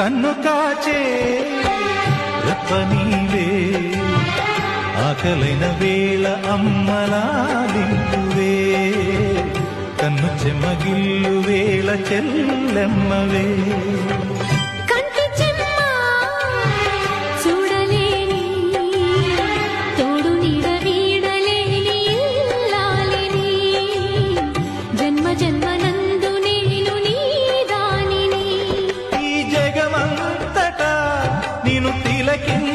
కన్ను కాచే రెప్ప నీవే ఆకలైన వేళ అమ్మలాలింపువే కన్ను చెమ్మగిల్లు వేళ చెల్లెమ్మవే నేను తిలకించ